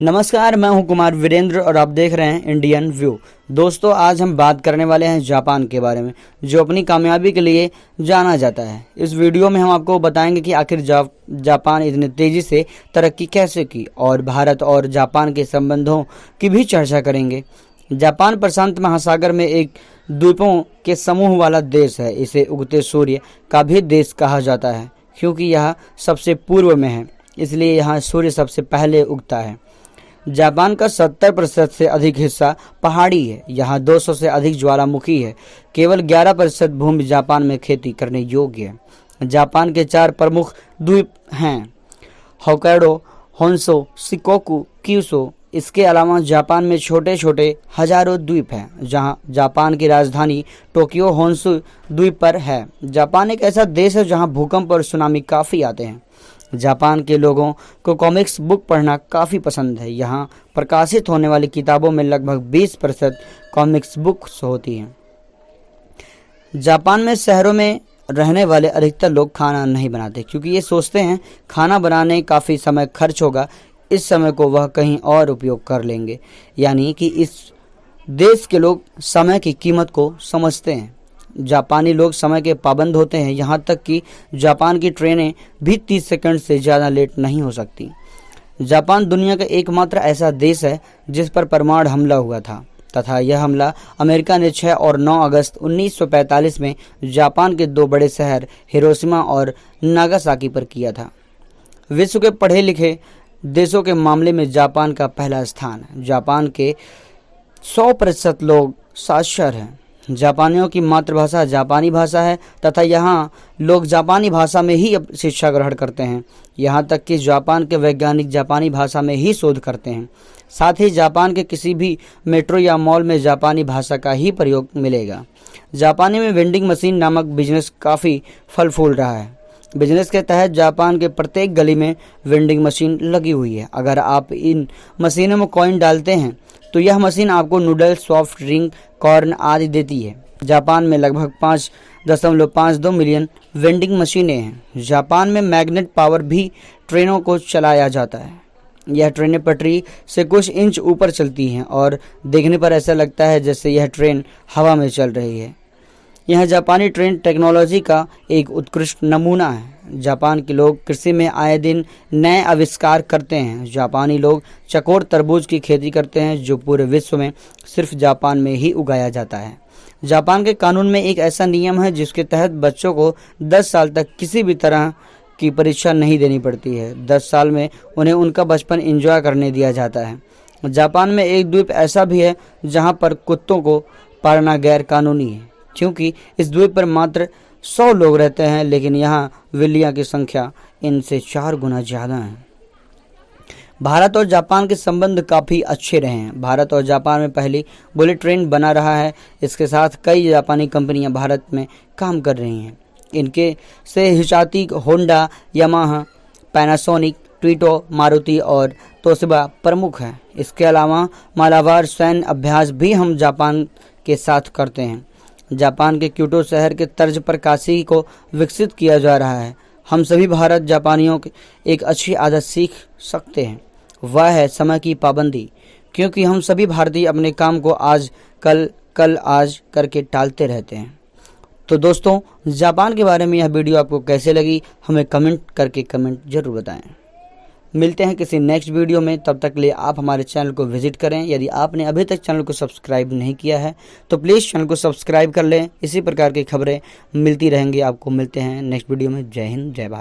नमस्कार, मैं हूं कुमार वीरेंद्र और आप देख रहे हैं इंडियन व्यू। दोस्तों, आज हम बात करने वाले हैं जापान के बारे में, जो अपनी कामयाबी के लिए जाना जाता है। इस वीडियो में हम आपको बताएंगे कि आखिर जापान इतनी तेजी से तरक्की कैसे की, और भारत और जापान के संबंधों की भी चर्चा करेंगे। जापान प्रशांत महासागर में एक द्वीपों के समूह वाला देश है। इसे उगते सूर्य का भी देश कहा जाता है, क्योंकि यह सबसे पूर्व में है, इसलिए यहाँ सूर्य सबसे पहले उगता है। जापान का 70% से अधिक हिस्सा पहाड़ी है। यहाँ 200 से अधिक ज्वालामुखी है। केवल 11% भूमि जापान में खेती करने योग्य है। जापान के 4 प्रमुख द्वीप हैं: होक्काइडो, होन्शु, शिकोकु, क्यूशू। इसके अलावा जापान में छोटे छोटे हजारों द्वीप हैं, जहाँ जापान की राजधानी टोक्यो होन्शु द्वीप पर है। जापान एक ऐसा देश है जहाँ भूकंप और सुनामी काफ़ी आते हैं। जापान के लोगों को कॉमिक्स बुक पढ़ना काफ़ी पसंद है। यहाँ प्रकाशित होने वाली किताबों में लगभग 20% कॉमिक्स बुक्स होती हैं। जापान में शहरों में रहने वाले अधिकतर लोग खाना नहीं बनाते, क्योंकि ये सोचते हैं खाना बनाने काफ़ी समय खर्च होगा, इस समय को वह कहीं और उपयोग कर लेंगे। यानी कि इस देश के लोग समय की कीमत को समझते हैं। जापानी लोग समय के पाबंद होते हैं, यहाँ तक कि जापान की ट्रेनें भी 30 सेकंड से ज़्यादा लेट नहीं हो सकती। जापान दुनिया का एकमात्र ऐसा देश है जिस पर परमाणु हमला हुआ था, तथा यह हमला अमेरिका ने 6 और 9 अगस्त 1945 में जापान के 2 बड़े शहर हिरोशिमा और नागासाकी पर किया था। विश्व के पढ़े लिखे देशों के मामले में जापान का पहला स्थान है। जापान के 100% लोग साक्षर हैं। जापानियों की मातृभाषा जापानी भाषा है, तथा यहाँ लोग जापानी भाषा में ही शिक्षा ग्रहण करते हैं। यहाँ तक कि जापान के वैज्ञानिक जापानी भाषा में ही शोध करते हैं। साथ ही जापान के किसी भी मेट्रो या मॉल में जापानी भाषा का ही प्रयोग मिलेगा। जापानी में वेंडिंग मशीन नामक बिजनेस काफ़ी फल फूल रहा है। बिजनेस के तहत जापान के प्रत्येक गली में वेंडिंग मशीन लगी हुई है। अगर आप इन मशीनों में कॉइन डालते हैं तो यह मशीन आपको नूडल्स, सॉफ्ट ड्रिंक, कॉर्न आदि देती है। जापान में लगभग 5.52 मिलियन वेंडिंग मशीनें हैं। जापान में मैग्नेट पावर भी ट्रेनों को चलाया जाता है। यह ट्रेनें पटरी से कुछ इंच ऊपर चलती हैं और देखने पर ऐसा लगता है जैसे यह ट्रेन हवा में चल रही है। यह जापानी ट्रेन टेक्नोलॉजी का एक उत्कृष्ट नमूना है। जापान के लोग कृषि में आए दिन नए आविष्कार करते हैं। जापानी लोग चकोर तरबूज की खेती करते हैं, जो पूरे विश्व में सिर्फ जापान में ही उगाया जाता है। जापान के कानून में एक ऐसा नियम है जिसके तहत बच्चों को 10 साल तक किसी भी तरह की परीक्षा नहीं देनी पड़ती है। 10 साल में उन्हें उनका बचपन एंजॉय करने दिया जाता है। जापान में एक द्वीप ऐसा भी है जहाँ पर कुत्तों को पालना गैर कानूनी है, क्योंकि इस द्वीप पर मात्र 100 लोग रहते हैं, लेकिन यहाँ बिल्लियों की संख्या इनसे 4 गुना ज़्यादा है। भारत और जापान के संबंध काफ़ी अच्छे रहे हैं। भारत और जापान में पहली बुलेट ट्रेन बना रहा है। इसके साथ कई जापानी कंपनियां भारत में काम कर रही हैं। इनके से हिचाची, होंडा, यामाहा, पैनासोनिक, ट्वीटो, मारुति और तोशिबा प्रमुख हैं। इसके अलावा मालाबार सैन्य अभ्यास भी हम जापान के साथ करते हैं। जापान के क्योटो शहर के तर्ज पर काशी को विकसित किया जा रहा है। हम सभी भारत जापानियों की एक अच्छी आदत सीख सकते हैं, वह है समय की पाबंदी, क्योंकि हम सभी भारतीय अपने काम को आज कल आज करके टालते रहते हैं। तो दोस्तों, जापान के बारे में यह वीडियो आपको कैसे लगी, हमें कमेंट जरूर बताएं। मिलते हैं किसी नेक्स्ट वीडियो में, तब तक के लिए आप हमारे चैनल को विजिट करें। यदि आपने अभी तक चैनल को सब्सक्राइब नहीं किया है तो प्लीज़ चैनल को सब्सक्राइब कर लें। इसी प्रकार की खबरें मिलती रहेंगी आपको। मिलते हैं नेक्स्ट वीडियो में। जय हिंद, जय भारत।